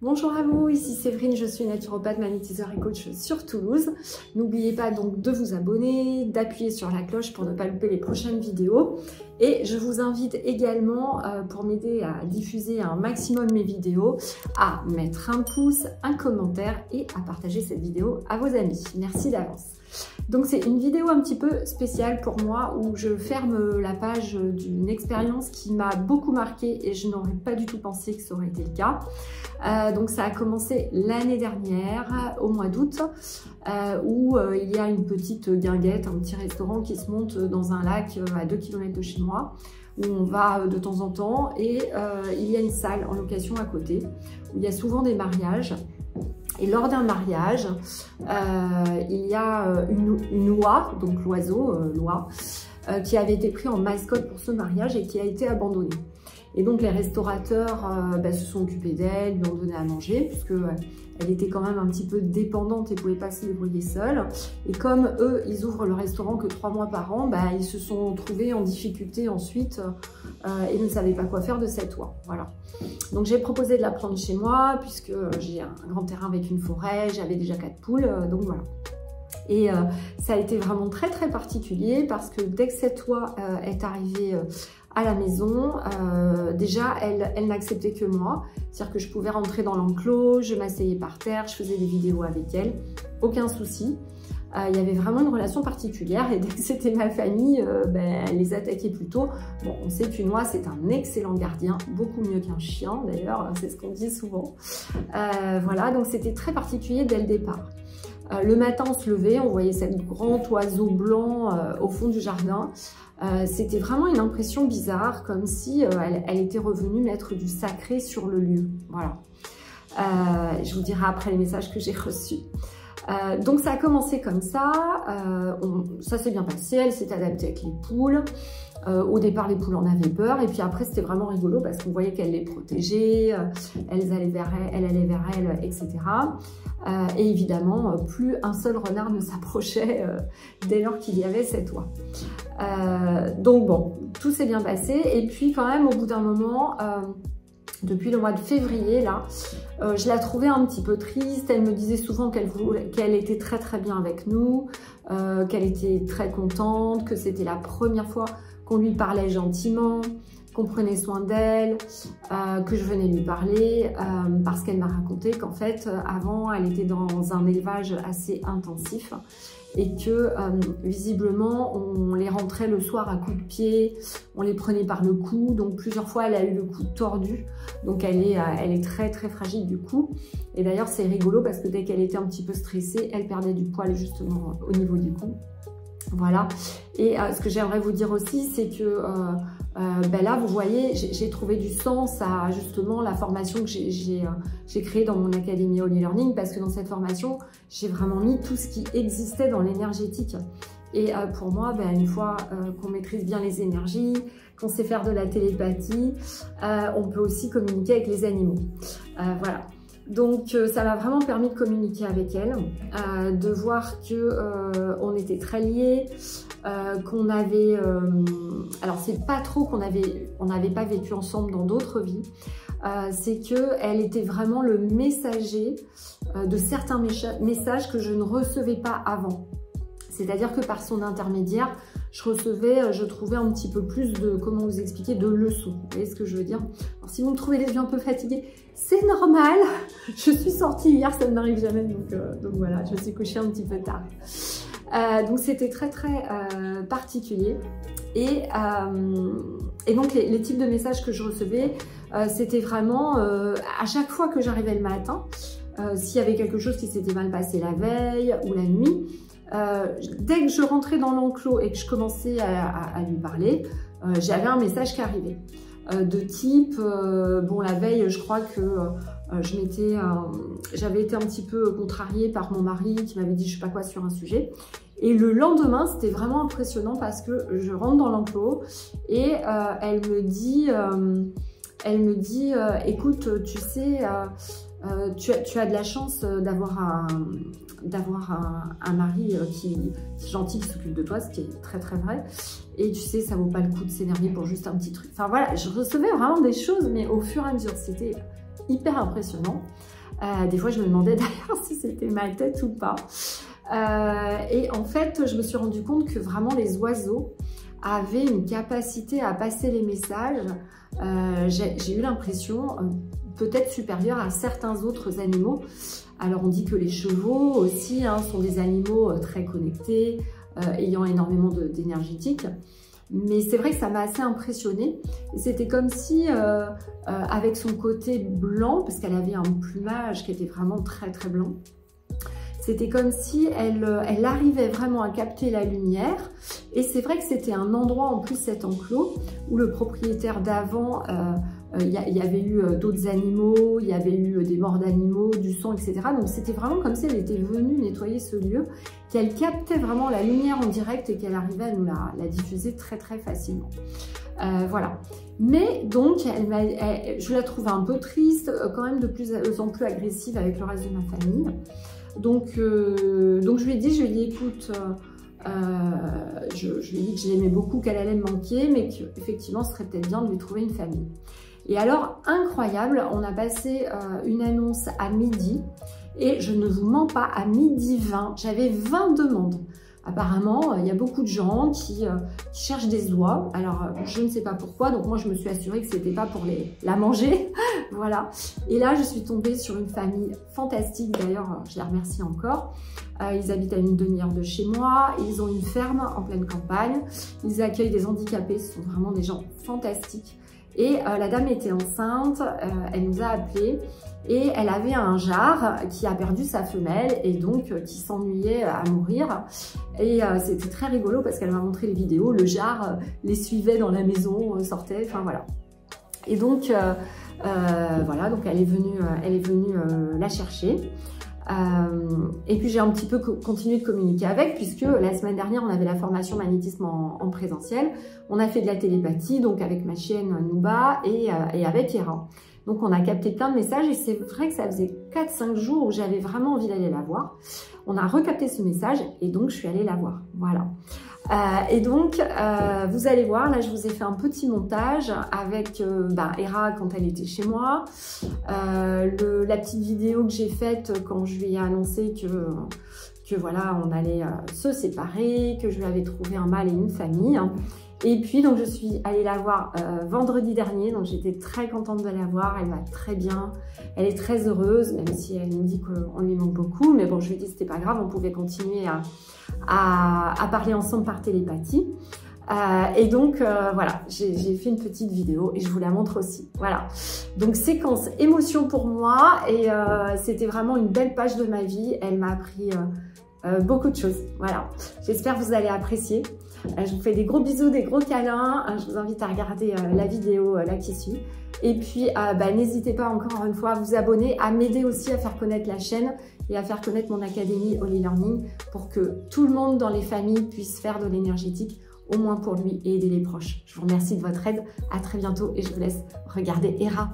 Bonjour à vous, ici Séverine, je suis naturopathe, magnétiseur et coach sur Toulouse. N'oubliez pas donc de vous abonner, d'appuyer sur la cloche pour ne pas louper les prochaines vidéos. Et je vous invite également, pour m'aider à diffuser un maximum mes vidéos, à mettre un pouce, un commentaire et à partager cette vidéo à vos amis. Merci d'avance. Donc c'est une vidéo un petit peu spéciale pour moi où je ferme la page d'une expérience qui m'a beaucoup marquée et je n'aurais pas du tout pensé que ça aurait été le cas. Donc ça a commencé l'année dernière, au mois d'août, où il y a une petite guinguette, un petit restaurant qui se monte dans un lac à 2 km de chez moi, où on va de temps en temps, et il y a une salle en location à côté, où il y a souvent des mariages. Et lors d'un mariage, il y a une oie, donc l'oiseau, l'oie, qui avait été pris en mascotte pour ce mariage et qui a été abandonné. Et donc les restaurateurs se sont occupés d'elle, lui ont donné à manger, puisque elle était quand même un petit peu dépendante et ne pouvait pas se débrouiller seule. Et comme eux, ils ouvrent le restaurant que 3 mois par an, ils se sont trouvés en difficulté ensuite et ne savaient pas quoi faire de cette oie. Voilà. Donc j'ai proposé de la prendre chez moi, puisque j'ai un grand terrain avec une forêt, j'avais déjà 4 poules, donc voilà. Et ça a été vraiment très très particulier parce que dès que cette oie est arrivée à la maison, déjà elle n'acceptait que moi, c'est-à-dire que je pouvais rentrer dans l'enclos, je m'asseyais par terre, je faisais des vidéos avec elle, aucun souci. Il y avait vraiment une relation particulière et dès que c'était ma famille, elle les attaquait plutôt. Bon, on sait qu'une oie c'est un excellent gardien, beaucoup mieux qu'un chien d'ailleurs, c'est ce qu'on dit souvent. Voilà, donc c'était très particulier dès le départ. Le matin, on se levait, on voyait ce grand oiseau blanc au fond du jardin. C'était vraiment une impression bizarre, comme si elle était revenue mettre du sacré sur le lieu. Voilà. Je vous dirai après les messages que j'ai reçus. Donc ça a commencé comme ça, ça s'est bien passé, elle s'est adaptée avec les poules. Au départ, les poules en avaient peur, et puis après, c'était vraiment rigolo parce qu'on voyait qu'elle les protégeait, elle allait vers elle, etc. Et évidemment, plus un seul renard ne s'approchait dès lors qu'il y avait cette oie. Donc bon, tout s'est bien passé, et puis quand même, au bout d'un moment, depuis le mois de février, là, je la trouvais un petit peu triste. Elle me disait souvent qu'elle était très très bien avec nous, qu'elle était très contente, que c'était la première fois qu'on lui parlait gentiment, qu'on prenait soin d'elle, que je venais lui parler, parce qu'elle m'a raconté qu'en fait, avant, elle était dans un élevage assez intensif et que visiblement, on les rentrait le soir à coups de pied, on les prenait par le cou, donc plusieurs fois, elle a eu le cou tordu, donc elle est très très fragile du cou. Et d'ailleurs, c'est rigolo parce que dès qu'elle était un petit peu stressée, elle perdait du poil justement au niveau du cou. Voilà, et ce que j'aimerais vous dire aussi, c'est que là, vous voyez, j'ai trouvé du sens à justement la formation que j'ai créée dans mon Académie Holy Learning, parce que dans cette formation, j'ai vraiment mis tout ce qui existait dans l'énergétique. Et pour moi, une fois qu'on maîtrise bien les énergies, qu'on sait faire de la télépathie, on peut aussi communiquer avec les animaux. Voilà. Donc ça m'a vraiment permis de communiquer avec elle, de voir que on était très liés, qu'on avait... alors c'est pas trop qu'on n'avait pas vécu ensemble dans d'autres vies, c'est qu'elle était vraiment le messager de certains messages que je ne recevais pas avant. C'est-à-dire que par son intermédiaire, je trouvais un petit peu plus de, comment vous expliquer, de leçons. Vous voyez ce que je veux dire? Alors si vous me trouvez les yeux un peu fatigués, c'est normal. Je suis sortie hier, ça ne m'arrive jamais, donc voilà, je me suis couchée un petit peu tard. Donc c'était très très particulier. Et donc les types de messages que je recevais, c'était vraiment à chaque fois que j'arrivais le matin, s'il y avait quelque chose qui s'était mal passé la veille ou la nuit, dès que je rentrais dans l'enclos et que je commençais à lui parler, j'avais un message qui arrivait. De type, bon la veille je crois que j'avais été un petit peu contrariée par mon mari qui m'avait dit je sais pas quoi sur un sujet. Et le lendemain, c'était vraiment impressionnant parce que je rentre dans l'enclos et elle me dit écoute, tu sais, tu as de la chance d'avoir un mari qui est gentil, qui s'occupe de toi, ce qui est très très vrai. Et tu sais, ça vaut pas le coup de s'énerver pour juste un petit truc. Enfin voilà, je recevais vraiment des choses, mais au fur et à mesure, c'était hyper impressionnant. Des fois, je me demandais d'ailleurs si c'était ma tête ou pas. Et en fait, je me suis rendu compte que vraiment les oiseaux avaient une capacité à passer les messages. J'ai eu l'impression peut-être supérieure à certains autres animaux. Alors on dit que les chevaux aussi sont des animaux très connectés, ayant énormément d'énergétique. Mais c'est vrai que ça m'a assez impressionnée. C'était comme si, avec son côté blanc, parce qu'elle avait un plumage qui était vraiment très très blanc, c'était comme si elle arrivait vraiment à capter la lumière. Et c'est vrai que c'était un endroit, en plus cet enclos, où le propriétaire d'avant, il y avait eu d'autres animaux, il y avait eu des morts d'animaux, du sang, etc. Donc c'était vraiment comme si elle était venue nettoyer ce lieu, qu'elle captait vraiment la lumière en direct et qu'elle arrivait à nous la diffuser très très facilement. Voilà. Mais donc, je la trouvais un peu triste, quand même de plus en plus agressive avec le reste de ma famille. Donc je lui ai dit, écoute, je lui ai dit que je l'aimais beaucoup, qu'elle allait me manquer, mais qu'effectivement, ce serait peut-être bien de lui trouver une famille. Et alors, incroyable, on a passé une annonce à midi, et je ne vous mens pas, à midi 20, j'avais 20 demandes. Apparemment, il y a beaucoup de gens qui cherchent des oies. Alors, je ne sais pas pourquoi. Donc, moi, je me suis assurée que ce n'était pas pour la manger. Voilà. Et là, je suis tombée sur une famille fantastique. D'ailleurs, je les remercie encore. Ils habitent à une demi-heure de chez moi. Ils ont une ferme en pleine campagne. Ils accueillent des handicapés. Ce sont vraiment des gens fantastiques. Et la dame était enceinte. Elle nous a appelés. Et elle avait un jar qui a perdu sa femelle et donc qui s'ennuyait à mourir. Et c'était très rigolo parce qu'elle m'a montré les vidéos. Le jar les suivait dans la maison, sortait, enfin voilà. Et donc, voilà, donc elle est venue la chercher. Et puis j'ai un petit peu continué de communiquer avec, puisque la semaine dernière on avait la formation magnétisme en présentiel. On a fait de la télépathie, donc avec ma chienne Nouba et avec Hera. Donc on a capté plein de messages et c'est vrai que ça faisait 4-5 jours où j'avais vraiment envie d'aller la voir. On a recapté ce message et donc je suis allée la voir. Voilà. Et donc vous allez voir, là je vous ai fait un petit montage avec Hera quand elle était chez moi. La petite vidéo que j'ai faite quand je lui ai annoncé que voilà, on allait se séparer, que je lui avais trouvé un mâle et une famille. Et puis, donc, je suis allée la voir vendredi dernier, donc j'étais très contente de la voir, elle va très bien, elle est très heureuse, même si elle nous dit qu'on lui manque beaucoup, mais bon, je lui ai dit que c'était pas grave, on pouvait continuer à parler ensemble par télépathie. Et donc, voilà, j'ai fait une petite vidéo et je vous la montre aussi. Voilà, donc séquence émotion pour moi et c'était vraiment une belle page de ma vie, elle m'a appris beaucoup de choses. Voilà, j'espère que vous allez apprécier. Je vous fais des gros bisous, des gros câlins. Je vous invite à regarder la vidéo là qui suit. Et puis, n'hésitez pas encore une fois à vous abonner, à m'aider aussi à faire connaître la chaîne et à faire connaître mon académie Holy Learning pour que tout le monde dans les familles puisse faire de l'énergétique, au moins pour lui et aider les proches. Je vous remercie de votre aide. À très bientôt et je vous laisse regarder Hera.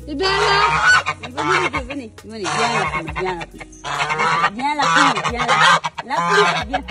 Et bien là, venez, viens la pluie, viens la pluie, viens la pluie, viens.